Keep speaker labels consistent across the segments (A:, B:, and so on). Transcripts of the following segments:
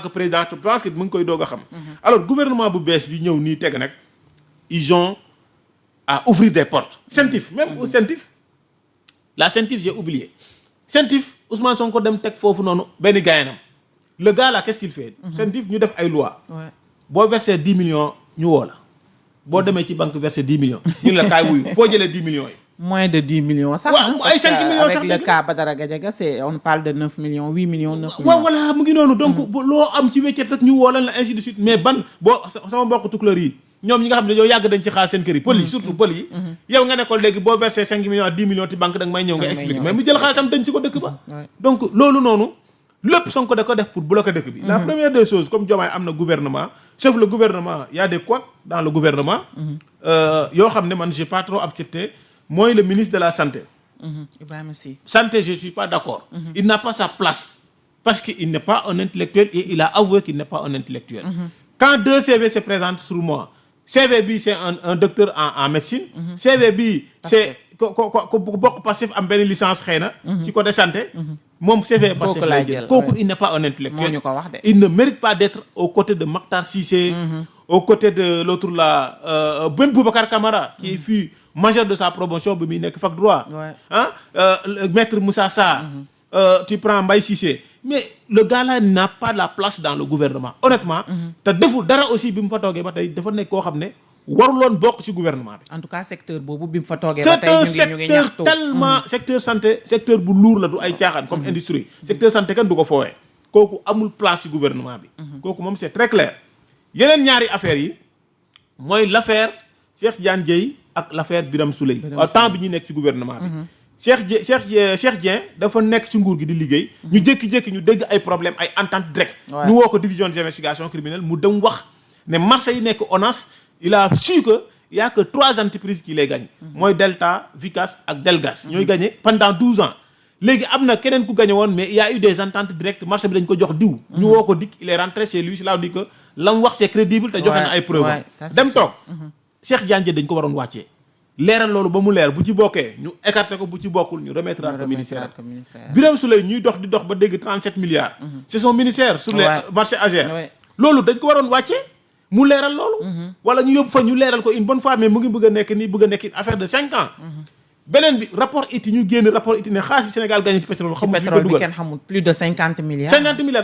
A: que président je pense que mu ngi koy doog a xam. alors gouvernement bu bees bi ñëw nii teg nag ils ont à ouvrir des portes. CENTIF même au CENTIF la CENTIF j'ai oublié CENTIF Ousmane Sonko dem teg foofu noonu benn gayanam le gars là qu'est-ce qu'il fait. CENTIF ñu def ay loi boo versé 10 millions ñu woo la boo demee ci banque versé 10 millions ñu la kaay wuyu foo jëlee 10 millions yi.
B: moins de 10 millions sax.
A: waaw ay 5 millions sax
B: avec le cas Badara Gadiaga on parle de 9 millions 8 millions 9 millions.
A: waaw voilà mu ngi noonu donc loo am ci weccet rek ñu woo la ainsi de suite mais ban boo sama mbokk tukulóor yi ñoom ñi nga xam ne yow yàgg dañ ci xaar seen kër yi pël yi surtout pël yi yow nga ne ko léegi boo versé 5 millions à 10 millions ci banque da nga may ñëw nga expliquer mais mu jël xaalisam dañ ci ko dëkk ba donc loolu noonu lépp Sonko da ko def pour bloquer dëkk bi la première des choses comme Diomaye am na gouvernement sauf le gouvernement il y a des couacs dans le gouvernement yoo xam ne man j'ai pas trop accepté mooy le ministre de la santé
B: Ibrahima Sy
A: santé je suis pas d'accord il n'a pas sa place parce que il n'est pas un intellectuel et il a avoué qu'il n'est pas un intellectuel quand 2 CV se présentent sur moi CV bi c'est un docteur en médecine CV bi c'est ko bokk Pastef am benn licence xëy na ci côté santé moom CV Pastef lay jël kooku il n'est pas un intellectuel
B: moo ñu ko wax de.
A: il ne mérite pas d'être aux côtés de Makhtar Cissé aux côtés de l'autre là même Boubacar Camara qui fut major de sa promotion bi muy nekk fac droit maître Moussa Sarr tu prends Mbaye Cissé mais le gars là n'a pas la place dans le gouvernement honnêtement te deful dara aussi bi mu fa toogee ba tey dafa nekk koo xam ne waruloon bokk ci gouvernement bi
B: en tout cas secteur boobu bi mu fa toogee ba tey ñu ngi ñaxtu
A: tellement secteur santé secteur bu lourd la du ay caaxaan comme industrie secteur santé kan du ko foowee kooku amul place ci gouvernement bi kooku moom c'est très clair yeneen ñaari affaires yi mooy l'affaire Cheikh Tidiane Dièye ak l'affaire Birame Souleye temps bi ñuy nekk ci gouvernement bi Cheikh Dieng dafa nekk ci nguur gi di liggéey ñu jékki-jékki ñu dégg ay problème ay entente directe ñu woo ko division d'investigation criminelle mu dem wax ne marché yi nekk ONAS il a su que y a que 3 entreprises qui les gagnent mooy Delta Vicas ak Delgas ñooy gagné pendant 12 ans léegi am na keneen ku gagné woon mais il y a eu des ententes directes marché bi dañ ko jox diw ñu woo ko dikk il est rentré chez lui cela dit que la mu wax c'est crédible te joxe na ay preuves dem toog Cheikh Tidiane Dièye dañ ko waroon wàccee leeral loolu ba mu leer bu ci bokkee ñu écarté ko bu ci bokkul ñu remettre ko ministère Birame Souleye ñuy dox di dox ba dégg 37 milliards c'est son ministère sur les marchés AGR loolu dañ ko waroon wàccee mu leeral loolu wala ñu yóbbu fa ñu leeral ko une bonne fois mais mu ngi bëgg a nekk nii bëgg a nekk affaire de 5 ans beneen bi rapport ITI ñu génn rapport ITI ne xaalis bi Sénégal gagné ci pétrole xamuñ fi ñu ko dugal
B: kenn xamul plus de 50 milliards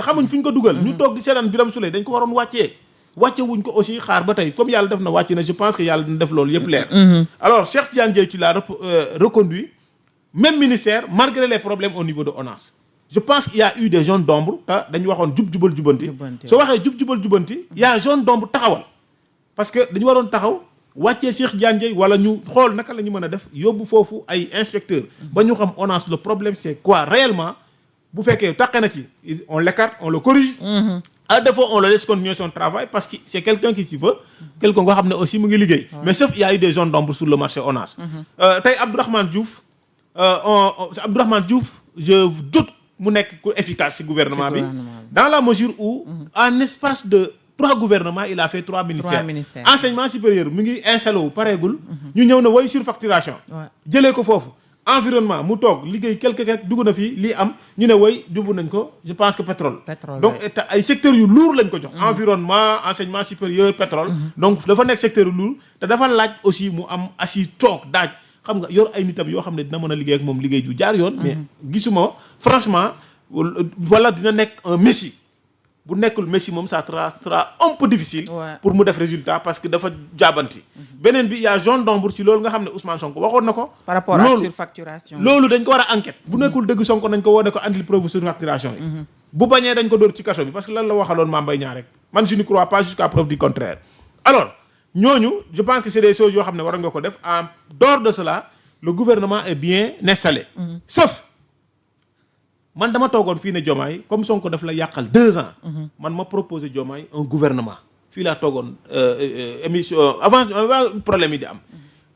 A: xamuñ fi ñu ko dugal ñu toog di seetaan Birame Souleye dañ ko waroon wàccee wàcce wuñ ko aussi xaar ba tey comme yàlla def na wàcce na je pense que yàlla dina def loolu yëpp leer alors Cheikh Tidiane Dièye tu l'as reconduit même ministère malgré les problèmes au niveau de ONAS je pense qu'il y a eu des zones d'ombre te dañu waxoon jub-jubal jubanti soo waxee jub-jubal jubanti il y a zone d'ombre taxawal parce que dañu waroon taxaw wàccee Cheikh Tidiane Dièye wala ñu xool naka la ñu mën a def yóbbu foofu ay inspecteurs ba ñu xam ONAS le problème c'est quoi réellement bu fekkee taqe na ci on l'écarte on le corrige à défaut on le laisse continuer son travail parce que c'est quelqu'un qui s'y veut quelqu'un nga xam ne aussi mu ngi liggéey mais sauf il y a eu des zones d'ombre sur le marché ONAS tey Abdourahmane Diouf je doute mu nekk ku efficace ci gouvernement bi dans la mesure où en espace de 3 gouvernements il a fait 3 ministères enseignement supérieur mu ngi installé wu pareegul ñu ñëw na way surfacturation jëlee ko foofu environnement mu toog liggéey quelque dugg na fii lii am ñu ne woy jubbu nañ ko je pense que pétrole donc ay secteurs yu lourd lañ ko jox environnement enseignement supérieur pétrole donc dafa nekk secteur yu lourd te dafa laaj aussi mu am assis toog daaj xam nga yor ay nitam yoo xam ne dina mën a liggéey ak moom liggéey du jaar yoon mais gisuma franchement voilà dina nekk un messie bu nekkul Messi moom ça sera un peu difficile pour mu def résultat parce que dafa jaabanti beneen bi y a zone d'ombre ci loolu nga xam ne Ousmane Sonko waxoon na ko
B: par rapport à surfacturation
A: loolu dañ ko war a enquête bu nekkul dëgg Sonko nañ ko woo ne ko andil preuve surfacturation yi bu bañee dañ ko dóor ci kaso bi parce que lan la waxaloon Mame Mbaye Niang rek man je ne crois pas jusqu'à preuve du contraire alors ñooñu je pense que c'est des choses yoo xam ne war nga ko def en dehors de cela le gouvernement est bien installé sauf man dama toogoon fii ne Diomaye comme Sonko daf la yàqal 2 ans man ma proposé Diomaye un gouvernement fii laa toogoon émission avant problème yi di am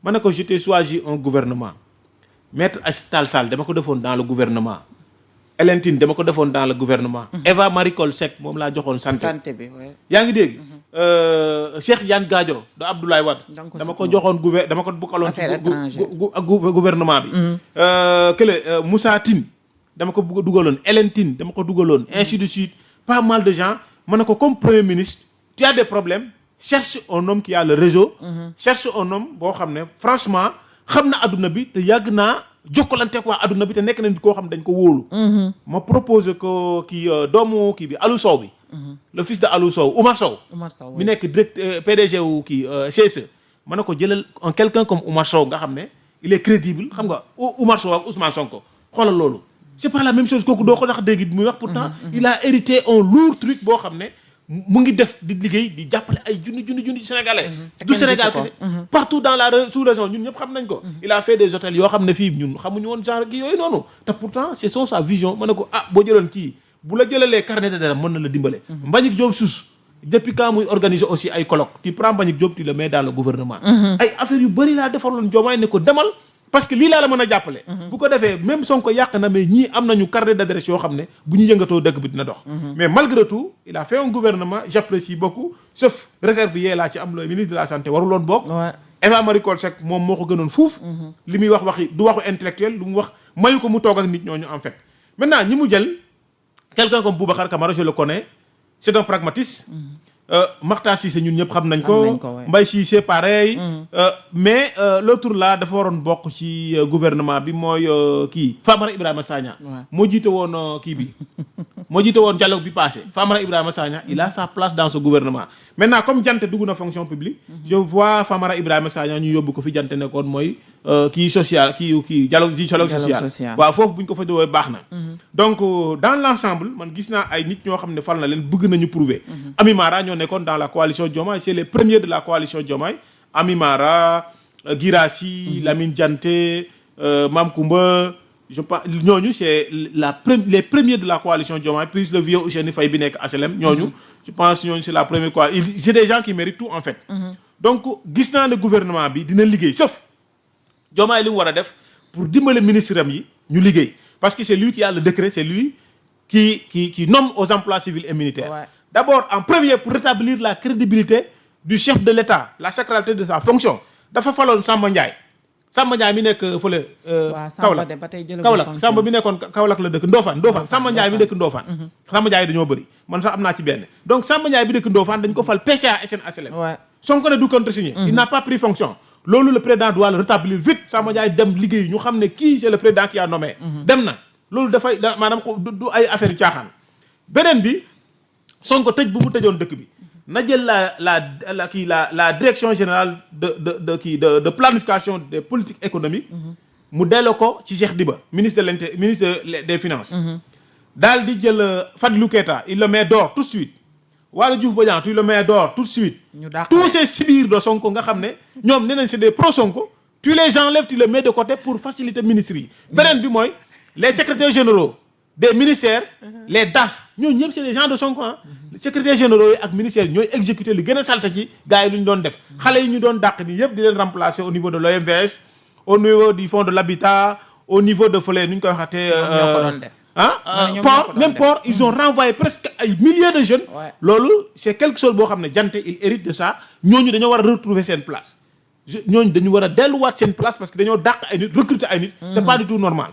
A: ma ne ko je t'ai choisi un gouvernement Maître Aïssata Tall Sall dama ko defoon dans le gouvernement Hélène Tine dama ko defoon dans le gouvernement Eva Marie Coll Seck moom laa joxoon santé bi yaa ngi dégg Cheikh Tidiane Gadio de Abdoulaye Wade dama ko joxoon dama ko bukkaloon ci gouvernement bi kële Moussa Tine dama ko dugaloon Hélène Tine dama ko dugaloon ainsi de suite pas mal de gens ma ne ko comme premier ministre tu as des problèmes cherche un homme qui a le réseau cherche un homme boo xam ne franchement xam na adduna bi te yàgg naa jokkalanteeg waa adduna bi te nekk na nit koo xam ne dañ ko wóolu ma proposé ko kii doomu kii bi Aliou Sow bi le fils de Aliou Sow Oumar Sow mi nekk direct PDG wu kii CSE ma ne ko jëlal un quelqu'un comme Oumar Sow nga xam ne il est crédible xam nga Oumar Sow ak Ousmane Sonko xoolal loolu c'est pas la même chose kooku doo ko tax dégg muy wax pourtant il a hérité un lourd truc boo xam ne mu ngi def di liggéey di jàppale ay junni sénégalais du Sénégal kese partout dans la sous-région ñun ñëpp xam nañ ko il a fait des hôtels yoo xam ne fii ñun xamuñu woon genre gi yooyu noonu te pourtant c'est sa vision ma ne ko boo jëloon kii bu la jëlalee carnet d'adresse mën na la dimbale Mbagnick Diop Souss depuis quand muy organiser aussi ay colloques tu prends Mbagnick Diop tu le mets dans le gouvernement ay affaires yu bëri laa defaloon Diomaye ne ko demal parce que lii laa la mën a jàppale bu ko defee même Sonko yàq na mais ñii am nañu carnet d'adresse yoo xam ne bu ñu yëngatoo dëkk bi dina dox mais malgré tout il a fait un gouvernement j'apprécie beaucoup sauf réserve yee laa ci am le ministre de la santé waruloon bokk Eva Marie Coll Seck moom moo ko gënoon fuuf li muy waxi du waxu intellectuel lu mu wax mayu ko mu toog ak nit ñooñu en fait maintenant ñi mu jël quelqu'un comme Boubacar Camara je le connais c'est un pragmatiste Makhtar Cissé ñun ñëpp xam nañ ko Mbaye Cissé pareil mais l'autre là dafa waroon bokk ci gouvernement bi mooy kii Famara Ibrahima Sagna moo jiite woon kii bi moo jiite woon dialogue bi passé Famara Ibrahima Sagna il a sa place dans ce gouvernement maintenant comme Jante dugg na fonction publique je vois Famara Ibrahima Sagna ñu yóbbu ko fi Jante nekkoon mooy kii social kii dialogue social waaw foofu bu ñu ko fa dowee baax na donc dans l'ensemble man gis naa ay nit ñoo xam ne fal na leen bëgg nañu prouver Ami Mara ñoo nekkoon dans la coalition Diomaye c'est les premiers de la coalition Diomaye Ami Mara Guirassy Lamine Dianté Mame Koumba je pense ñooñu c'est les premiers de la coalition Diomaye plus le vieux Ousseynou Faye bi nekk HLM ñooñu je pense ñooñu c'est la première quoi c'est des gens qui méritent tout en fait donc gis naa ne gouvernement bi dina liggéey sauf Diomaye li mu war a def pour dimbale ministre am yi ñu liggéey parce que c'est lui qui a le décret c'est lui qui nomme aux emplois civils et militaires d'abord en premier pour rétablir la crédibilité du chef de l'État la sacralité de sa fonction dafa faloon Samba Ndiaye mi nekk fële Kaolack Samba bi nekkoon Kaolack la dëkk Ndofane Samba Ndiaye mi dëkk Ndofane Samba Ndiaye dañoo bëri man sax am naa ci benn donc Samba Ndiaye bi dëkk Ndofane dañ ko fal PCA SNHLM Sonko ne du contresigner il n'a pas pris fonction loolu le président doit le rétablir vite Samba Ndiaye dem liggéey ñu xam ne kii c'est le président qui a nommé dem na loolu dafay maanaam du ay affaire yu caaxaan beneen bi Sonko tëj bu mu tëjoon dëkk bi na jël la direction générale de planification des politiques économiques mu delloo ko ci Cheikh Diba ministre des finances daal di jël Fadilou Keita il le met dehors tout de suite Waly Diouf Bodiang tu le mets dehors tout de suite tous ces sbires de Sonko nga xam ne ñoom nee nañ c'est des pro Sonko tu les enlèves tu les mets de côté pour faciliter ministres yi beneen bi mooy les secrétaires généraux des ministères les DAF ñooñu ñëpp c'est des gens de Sonko secrétaires généraux yi ak ministères yi ñooy exécuter li gën a salte ci gars yi lu ñu doon def xale yi ñu doon dàq ni yëpp di leen remplacer au niveau de l'OMVS au niveau du fonds de l'habitat au niveau de fële nu ñu koy waxatee port ils ont renvoyé presque ay milliers de jeunes loolu c'est quelque chose boo xam ne Jante il hérite de ça ñooñu dañoo war a retrouver seen place ñooñu dañu war a delluwaat seen place parce que dañoo dàq ay nit recruter ay nit c'est pas du tout normal